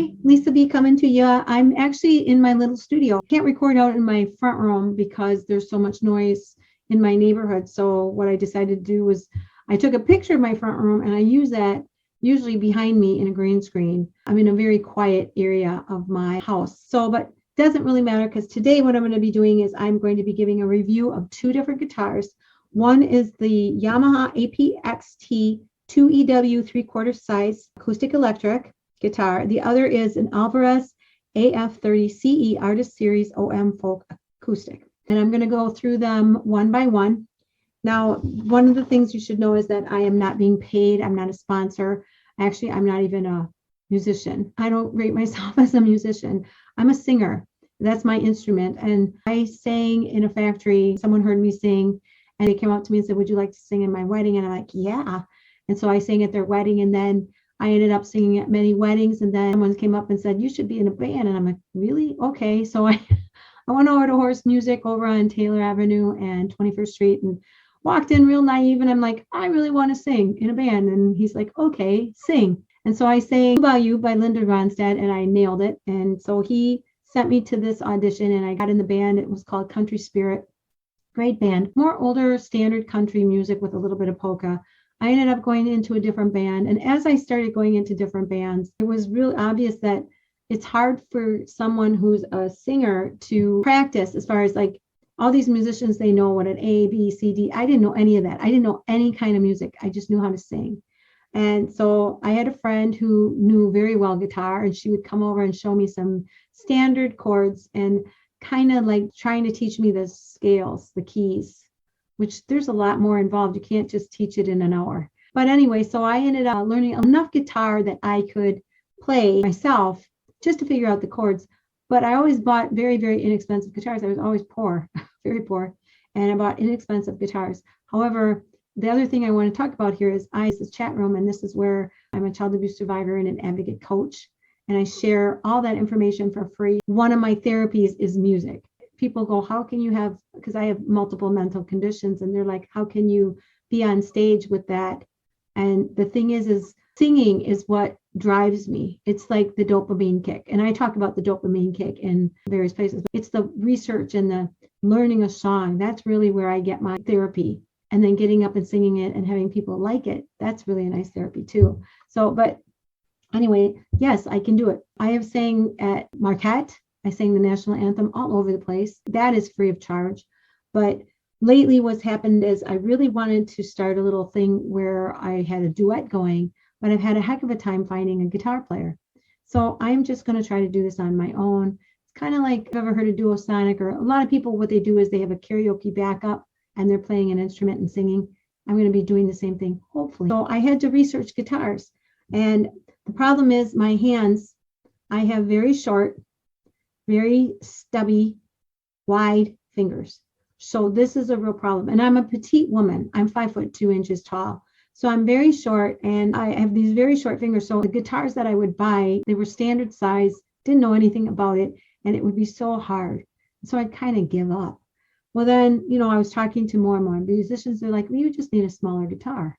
Hi, Lisa B coming to you. I'm actually in my little studio. I can't record out in my front room because there's so much noise in my neighborhood. So what I decided to do was I took a picture of my front room and I use that usually behind me in a green screen. I'm in a very quiet area of my house. But it doesn't really matter because today what I'm going to be doing is I'm going to be giving a review of two different guitars. One is the YAMAHA APXT2EW 3/4 size acoustic electric guitar. The other is an ALVAREZ AF30ce Artist Series OM Folk Acoustic. And I'm going to go through them one by one. Now, one of the things you should know is that I am not being paid. I'm not a sponsor. Actually, I'm not even a musician. I don't rate myself as a musician. I'm a singer. That's my instrument. And I sang in a factory. Someone heard me sing and they came up to me and said, "Would you like to sing in my wedding?" And I'm like, "Yeah." And so I sang at their wedding, and then I ended up singing at many weddings. And then someone came up and said, "You should be in a band." And I'm like, "Really? Okay." So I went over to Horse Music over on Taylor Avenue and 21st Street and walked in real naive. And I'm like, "I really want to sing in a band." And he's like, "Okay, sing." And so I sang About You by Linda Ronstadt, and I nailed it. And so he sent me to this audition and I got in the band. It was called Country Spirit. Great band, more older standard country music with a little bit of polka. I ended up going into a different band. And as I started going into different bands, it was really obvious that it's hard for someone who's a singer to practice as far as like all these musicians, they know what an A, B, C, D. I didn't know any of that. I didn't know any kind of music. I just knew how to sing. And so I had a friend who knew very well guitar, and she would come over and show me some standard chords and kind of like trying to teach me the scales, the keys, which there's a lot more involved. You can't just teach it in an hour. But anyway, so I ended up learning enough guitar that I could play myself just to figure out the chords. But I always bought very, very inexpensive guitars. I was always poor, very poor. And I bought inexpensive guitars. However, the other thing I want to talk about here is this is Chatroom, and this is where I'm a child abuse survivor and an advocate coach. And I share all that information for free. One of my therapies is music. People go, "How can you have," because I have multiple mental conditions, and they're like, "How can you be on stage with that?" And the thing is singing is what drives me. It's like the dopamine kick. And I talk about the dopamine kick in various places. It's the research and the learning a song. That's really where I get my therapy. And then getting up and singing it and having people like it. That's really a nice therapy too. But anyway, yes, I can do it. I have sang at Marquette. I sang the national anthem all over the place. That is free of charge. But lately what's happened is I really wanted to start a little thing where I had a duet going, but I've had a heck of a time finding a guitar player. So I'm just going to try to do this on my own. It's kind of like, I've ever heard of Duosonic, or a lot of people, what they do is they have a karaoke backup and they're playing an instrument and singing. I'm going to be doing the same thing, hopefully. So I had to research guitars. And the problem is my hands, I have very short, very stubby, wide fingers. So this is a real problem. And I'm a petite woman. I'm 5'2" tall. So I'm very short and I have these very short fingers. So the guitars that I would buy, they were standard size, didn't know anything about it. And it would be so hard. So I'd kind of give up. Well, then, I was talking to more and more musicians. They're like, "Well, you just need a smaller guitar."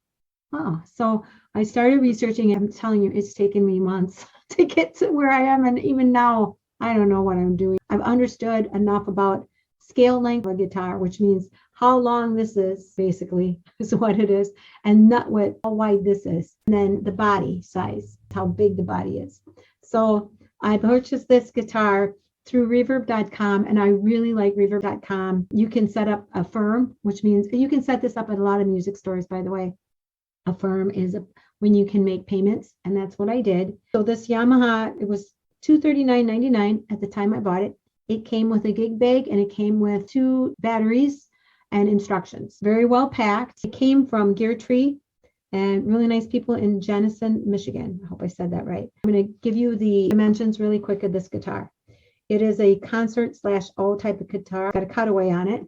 Oh, so I started researching. I'm telling you, it's taken me months to get to where I am. And even now, I don't know what I'm doing. I've understood enough about scale length of a guitar, which means how long this is, basically, is what it is, and not how wide this is. And then the body size, how big the body is. So I purchased this guitar through reverb.com, and I really like reverb.com. You can set up a firm, which means you can set this up at a lot of music stores, by the way. A firm is when you can make payments, and that's what I did. So this Yamaha, it was $239.99 at the time I bought it. It came with a gig bag and it came with 2 batteries and instructions. Very well packed. It came from Gear Tree and really nice people in Jenison, Michigan. I hope I said that right. I'm going to give you the dimensions really quick of this guitar. It is a concert/O type of guitar. Got a cutaway on it.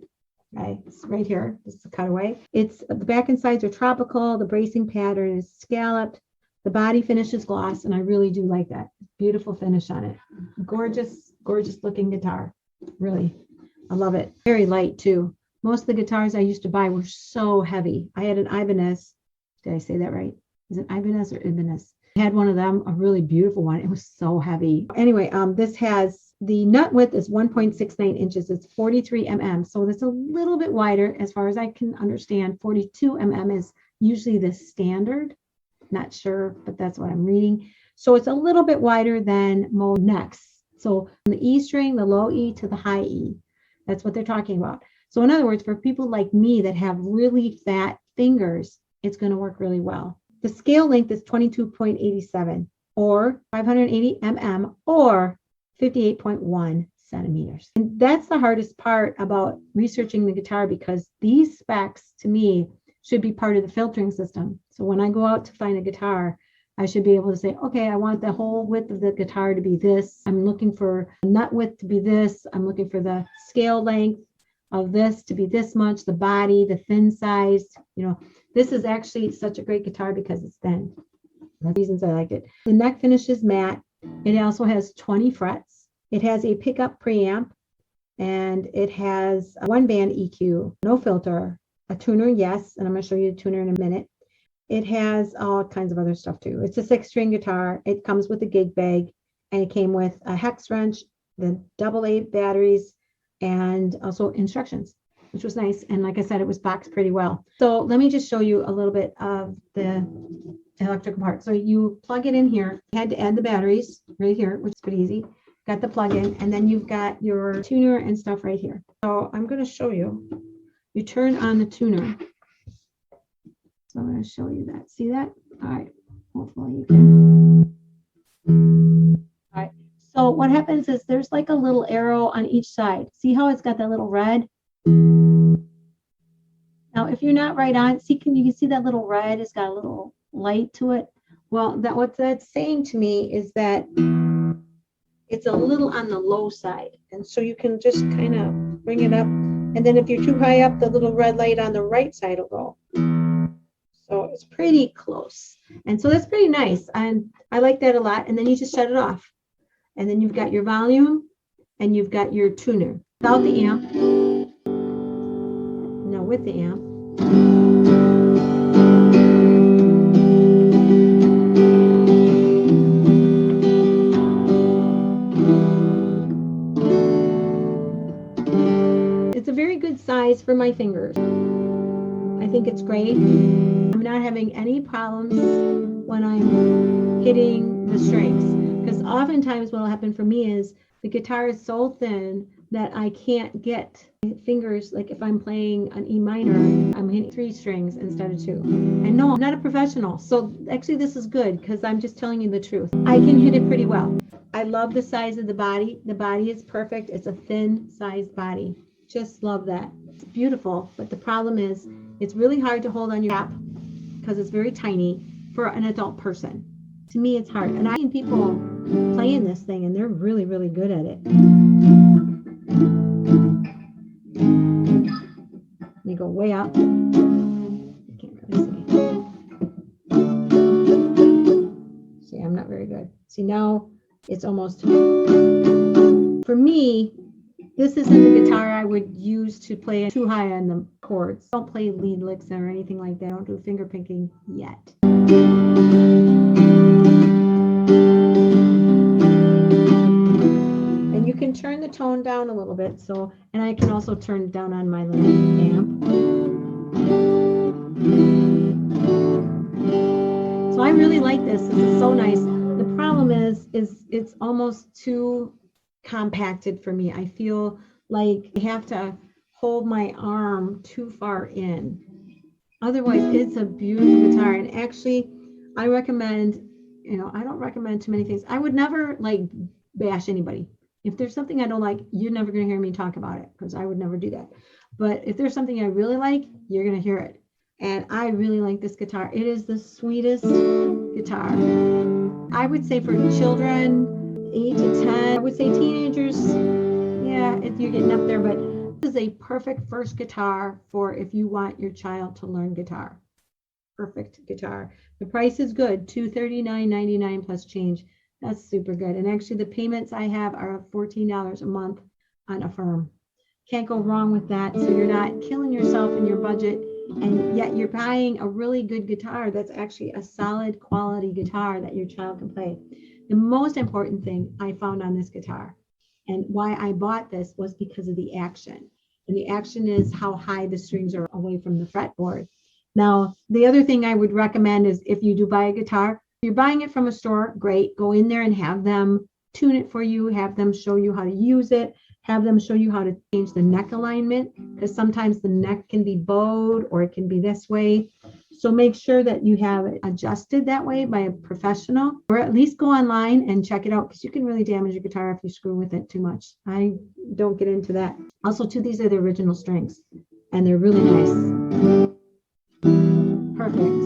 Okay, it's right here. This is a cutaway. It's the back and sides are tropical. The bracing pattern is scalloped. The body finish is gloss, and I really do like that. Beautiful finish on it. Gorgeous, gorgeous looking guitar. Really, I love it. Very light too. Most of the guitars I used to buy were so heavy. I had an Ibanez. Did I say that right? Is it Ibanez or Ibanez? I had one of them, a really beautiful one. It was so heavy. Anyway, this has the nut width is 1.69 inches. It's 43 mm. So that's a little bit wider as far as I can understand. 42 mm is usually the standard. Not sure, but that's what I'm reading. So it's a little bit wider than most necks. So from the E string, the low E to the high E. That's what they're talking about. So in other words, for people like me that have really fat fingers, it's going to work really well. The scale length is 22.87 or 580 mm or 58.1 centimeters. And that's the hardest part about researching the guitar, because these specs to me should be part of the filtering system. So when I go out to find a guitar, I should be able to say, okay, I want the whole width of the guitar to be this. I'm looking for the nut width to be this. I'm looking for the scale length of this to be this much, the body, the thin size. You know, this is actually such a great guitar because it's thin. That's the reasons I like it. The neck finish is matte. It also has 20 frets. It has a pickup preamp, and it has a 1-band EQ, no filter, a tuner, yes, and I'm going to show you the tuner in a minute. It has all kinds of other stuff too. It's a 6-string guitar. It comes with a gig bag, and it came with a hex wrench, the AA batteries, and also instructions, which was nice. And like I said, it was boxed pretty well. So let me just show you a little bit of the electrical part. So you plug it in here. You had to add the batteries right here, which is pretty easy. Got the plug in, and then you've got your tuner and stuff right here. So I'm going to show you. You turn on the tuner. So I'm going to show you that. See that? All right. Hopefully you can. All right. So what happens is there's like a little arrow on each side. See how it's got that little red? Now, if you're not right on, you can see that little red? It's got a little light to it. Well, what that's saying to me is that it's a little on the low side. And so you can just kind of bring it up. And then if you're too high up, the little red light on the right side will go. So it's pretty close. And so that's pretty nice. And I like that a lot. And then you just shut it off. And then you've got your volume and you've got your tuner. Without the amp. No, with the amp. It's a very good size for my fingers. I think it's great. I'm not having any problems when I'm hitting the strings, because oftentimes what will happen for me is the guitar is so thin that I can't get fingers. Like if I'm playing an E minor, I'm hitting 3 strings instead of 2. And no, I'm not a professional. So actually this is good because I'm just telling you the truth. I can hit it pretty well. I love the size of the body. The body is perfect. It's a thin sized body. Just love that. It's beautiful, but the problem is it's really hard to hold on your lap because it's very tiny for an adult person. To me, it's hard. And I've seen people playing this thing and they're really, really good at it. You go way up. You can't really see. See, I'm not very good. See, now it's almost, for me, this isn't the guitar I would use to play too high on the chords. I don't play lead licks or anything like that. I don't do finger picking yet. And you can turn the tone down a little bit. So, and I can also turn it down on my little amp. So I really like this. This is so nice. The problem is it's almost too compacted for me. I feel like I have to hold my arm too far in. Otherwise, it's a beautiful guitar. And actually, I recommend, I don't recommend too many things. I would never like bash anybody. If there's something I don't like, you're never going to hear me talk about it because I would never do that. But if there's something I really like, you're going to hear it. And I really like this guitar. It is the sweetest guitar. I would say for children, 8 to 10, I would say teenagers, yeah, if you're getting up there, but this is a perfect first guitar for if you want your child to learn guitar. Perfect guitar. The price is good, $239.99 plus change. That's super good. And actually the payments I have are $14 a month on Affirm. Can't go wrong with that. So you're not killing yourself in your budget. And yet you're buying a really good guitar that's actually a solid quality guitar that your child can play. The most important thing I found on this guitar and why I bought this was because of the action. And the action is how high the strings are away from the fretboard. Now, the other thing I would recommend is if you do buy a guitar, if you're buying it from a store, great, go in there and have them tune it for you, have them show you how to use it, have them show you how to change the neck alignment, because sometimes the neck can be bowed or it can be this way. So make sure that you have it adjusted that way by a professional, or at least go online and check it out, because you can really damage your guitar if you screw with it too much. I don't get into that. Also, too, these are the original strings and they're really nice. Perfect.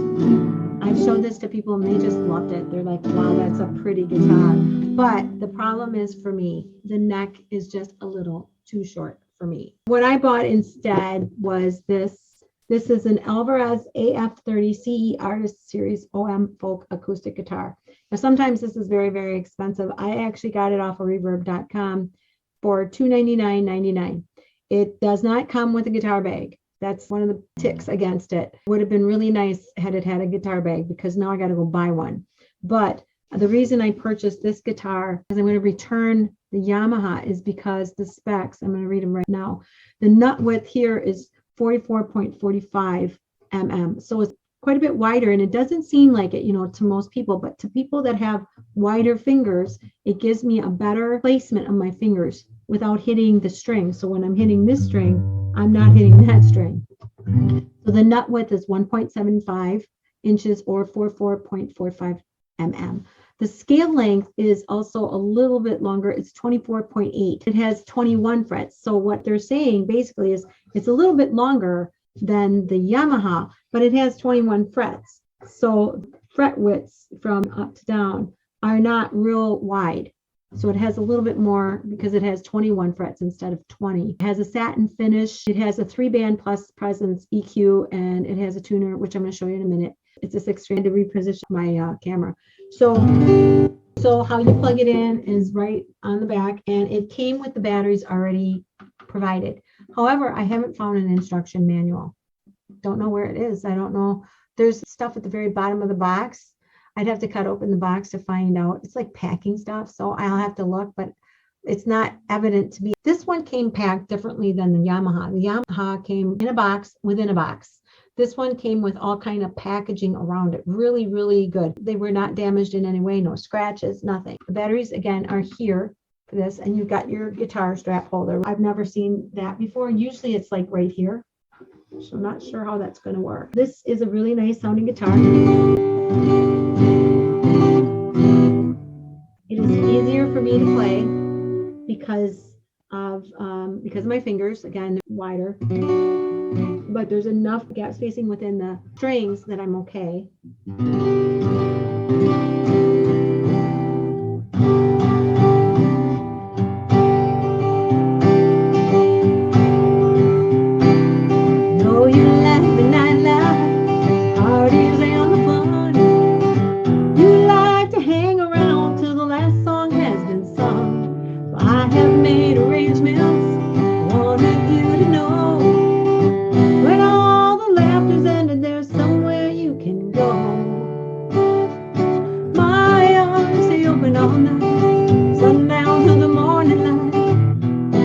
I've showed this to people and they just loved it. They're like, wow, that's a pretty guitar. But the problem is for me, the neck is just a little too short for me. What I bought instead was this. This is an ALVAREZ AF30ce Artist Series OM Folk Acoustic Guitar. Now, sometimes this is very, very expensive. I actually got it off of reverb.com for $299.99. It does not come with a guitar bag. That's one of the ticks against it. Would have been really nice had it had a guitar bag, because now I got to go buy one. But the reason I purchased this guitar is I'm going to return the Yamaha is because the specs, I'm going to read them right now. The nut width here is 44.45 mm. So it's quite a bit wider, and it doesn't seem like it, to most people, but to people that have wider fingers, it gives me a better placement of my fingers without hitting the string. So when I'm hitting this string, I'm not hitting that string. So the nut width is 1.75 inches or 44.45 mm. The scale length is also a little bit longer. It's 24.8. It has 21 frets. So what they're saying basically is it's a little bit longer than the Yamaha, but it has 21 frets. So fret widths from up to down are not real wide. So it has a little bit more because it has 21 frets instead of 20. It has a satin finish. It has a 3-band plus presence EQ, and it has a tuner, which I'm going to show you in a minute. It's a 6-string to reposition my camera. So how you plug it in is right on the back, and it came with the batteries already provided. However, I haven't found an instruction manual. Don't know where it is. I don't know. There's stuff at the very bottom of the box. I'd have to cut open the box to find out. It's like packing stuff, so I'll have to look, but it's not evident to me. This one came packed differently than the Yamaha. The Yamaha came in a box within a box. This one came with all kind of packaging around it. Really, really good. They were not damaged in any way, no scratches, nothing. The batteries, again, are here for this, and you've got your guitar strap holder. I've never seen that before. Usually it's like right here. So I'm not sure how that's going to work. This is a really nice sounding guitar. It is easier for me to play because of my fingers. Again, they're wider. But there's enough gap spacing within the strings that I'm okay. Know you like the nightlife, parties and the fun. You like to hang around till the last song has been sung. So I have made arrangements, wanted you to know. When all the laughter's ended, there's somewhere you can go. My arms stay open all night, sundown to the morning light.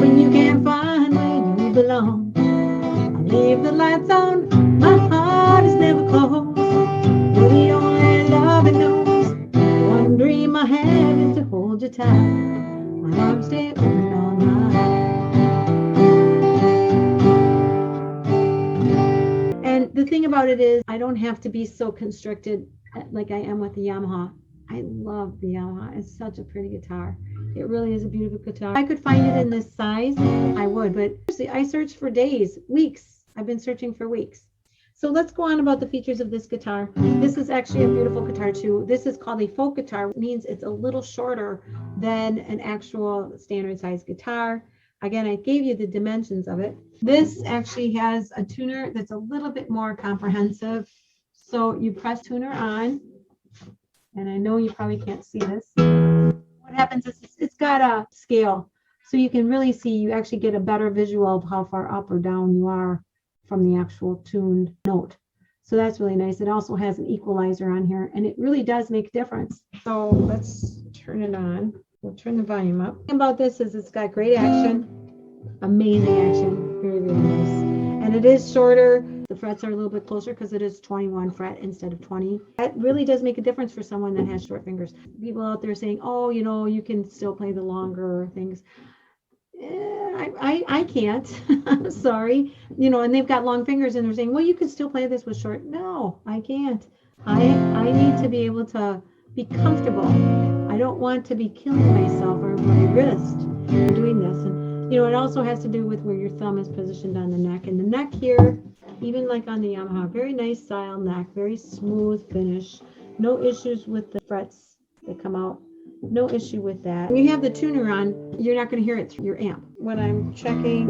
When you can't find where you belong, I leave the lights on, my heart is never closed. You're the only love it knows. One dream I have is to hold you tight. My arms stay open all night. And the thing about it is, I don't have to be so constricted like I am with the Yamaha. I love the Yamaha. It's such a pretty guitar. It really is a beautiful guitar. If I could find it in this size, I would, but I searched for days, weeks. I've been searching for weeks. So let's go on about the features of this guitar. This is actually a beautiful guitar too. This is called a folk guitar. It means it's a little shorter than an actual standard size guitar. Again, I gave you the dimensions of it. This actually has a tuner that's a little bit more comprehensive. So you press tuner on, and I know you probably can't see this. What happens is it's got a scale. So you can really see, you actually get a better visual of how far up or down you are from the actual tuned note. So that's really nice. It also has an equalizer on here, and it really does make a difference. So let's turn it on. We'll turn the volume up. The thing about this is it's got great action, amazing action, very, very nice. And it is shorter. The frets are a little bit closer because it is 21 fret instead of 20. That really does make a difference for someone that has short fingers. People out there saying, oh, you know, you can still play the longer things. I can't. I'm sorry. You know, and they've got long fingers and they're saying, well, you can still play this with short. No, I can't. I need to be able to be comfortable. I don't want to be killing myself or my wrist doing this. And, you know, it also has to do with where your thumb is positioned on the neck. And the neck here, even like on the Yamaha, very nice style neck, very smooth finish. No issues with the frets that come out. No issue with that. When you have the tuner on, you're not going to hear it through your amp. When I'm checking,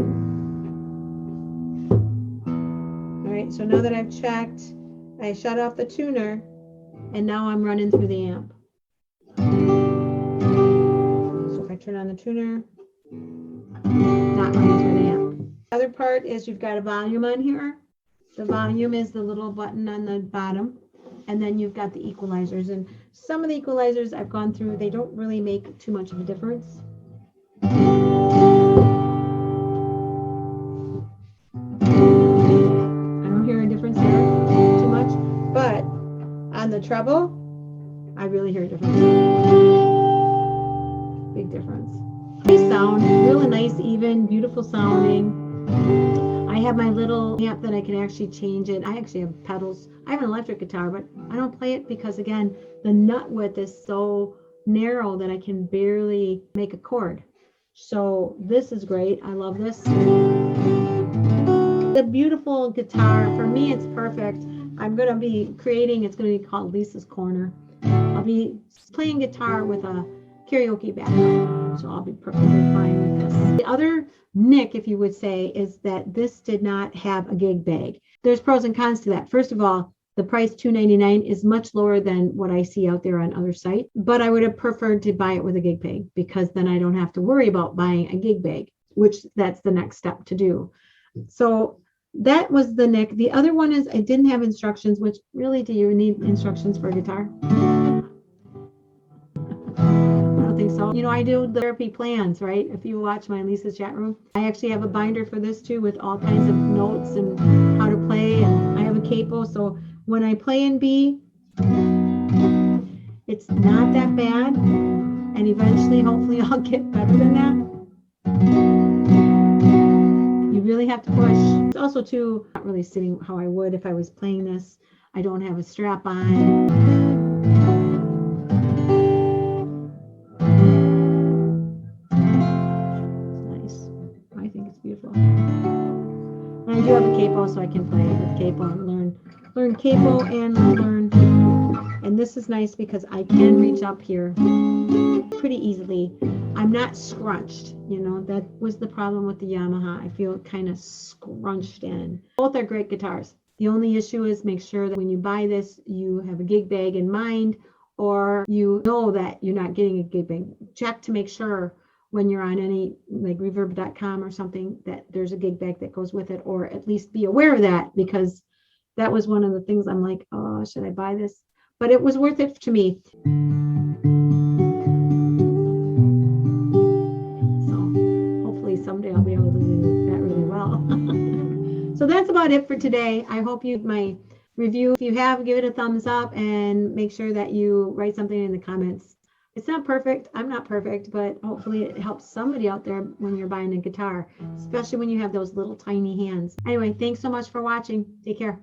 all right, so now that I've checked, I shut off the tuner, and now I'm running through the amp. So if I turn on the tuner, not running through the amp. The other part is you've got a volume on here. The volume is the little button on the bottom. And then you've got the equalizers, and some of the equalizers I've gone through, they don't really make too much of a difference. I don't hear a difference there too much, but on the treble, I really hear a difference. Big difference. Nice sound, really nice, even, beautiful sounding. I have my little amp that I can actually change it. I actually have pedals. I have an electric guitar, but I don't play it because, again, the nut width is so narrow that I can barely make a chord. So this is great. I love this. The beautiful guitar, for me, it's perfect. I'm going to be creating, it's going to be called Lisa's Corner. I'll be playing guitar with a karaoke background, so I'll be perfectly fine with this. The other nick, if you would say, is that this did not have a gig bag. There's pros and cons to that. First of all, the price $2.99 is much lower than what I see out there on other sites, but I would have preferred to buy it with a gig bag because then I don't have to worry about buying a gig bag, which that's the next step to do. So that was the nick. The other one is I didn't have instructions, which really, do you need instructions for a guitar? I don't think so. You know, I do the therapy plans, right? If you watch my Lisa's chat room, I actually have a binder for this too with all kinds of notes and how to play, and I have a capo, so when I play in B, it's not that bad, and eventually, hopefully, I'll get better than that. You really have to push. It's also, too, not really sitting how I would if I was playing this. I don't have a strap on. It's nice. I think it's beautiful. And I do have a capo, so I can play with capo and learn capo and learn. And this is nice because I can reach up here pretty easily. I'm not scrunched, you know, that was the problem with the Yamaha. I feel kind of scrunched in. Both are great guitars. The only issue is make sure that when you buy this, you have a gig bag in mind, or you know that you're not getting a gig bag. Check to make sure when you're on any like reverb.com or something that there's a gig bag that goes with it, or at least be aware of that, because that was one of the things I'm like, oh, should I buy this? But it was worth it to me. So hopefully someday I'll be able to do that really well. So that's about it for today. I hope you my review. If you have, give it a thumbs up and make sure that you write something in the comments. It's not perfect. I'm not perfect, but hopefully it helps somebody out there when you're buying a guitar, especially when you have those little tiny hands. Anyway, thanks so much for watching. Take care.